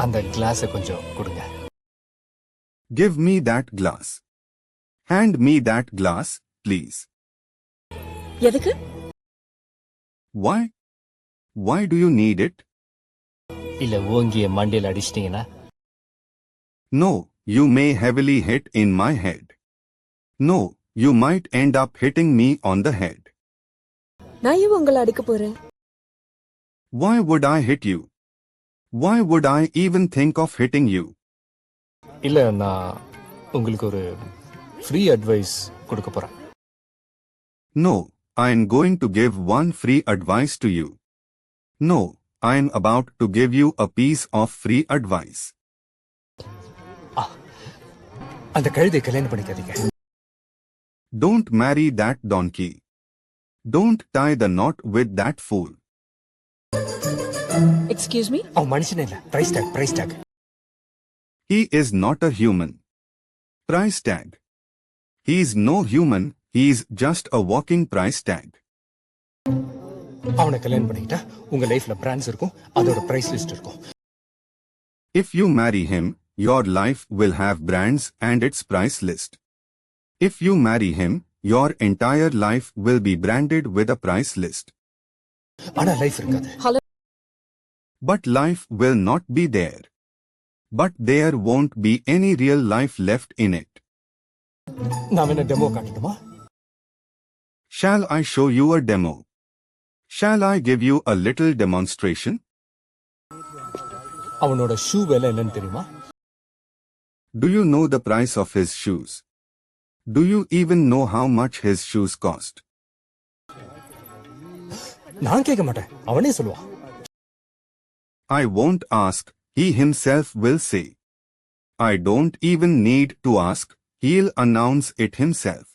அந்த கிளாஸை கொஞ்சம் கொடுங்க. Give me that glass. Hand me that glass, please. எதுக்கு? Why? Why do you need it? இல்ல ஓங்கிய மண்டையில் அடிச்சிட்டீங்கன்னா? No, you may heavily hit in my head. No, you might end up hitting me on the head. நான் ஏன் உங்களை அடிக்க போறேன்? Why would I hit you? Why would I even think of hitting you? இல்ல நான் உங்களுக்கு ஒரு free advice கொடுக்க போறேன். No, I am going to give one free advice to you. No, I am about to give you a piece of free advice. அந்த கழுதை கல்யாணம் பண்ணிக்காதீங்க. Don't marry that donkey. Don't tie the knot with that fool. Excuse me? அவன் மனுஷனே இல்ல. Price tag. He is not a human. Price tag. He is no human. He is just a walking price tag. அவனை கல்யாணம் பண்ணிக்கிட்டா உங்க லைஃப்ல brands இருக்கும், அதோட பிரைஸ் லிஸ்ட் இருக்கும். If you marry him, your life will have brands and its price list. If you marry him, your entire life will be branded with a price list. ஆனா life இருக்காது. But life will not be there. But there won't be any real life left in it. நான் என்ன demo காட்டணுமா? Shall I show you a demo? Shall I give you a little demonstration? அவனோட shoe விலை என்னன்னு தெரியுமா? Do you know the price of his shoes? Do you even know how much his shoes cost? நான் கேட்க மாட்டேன், அவனே சொல்லுவான். I won't ask, he himself will say. I don't even need to ask, he'll announce it himself.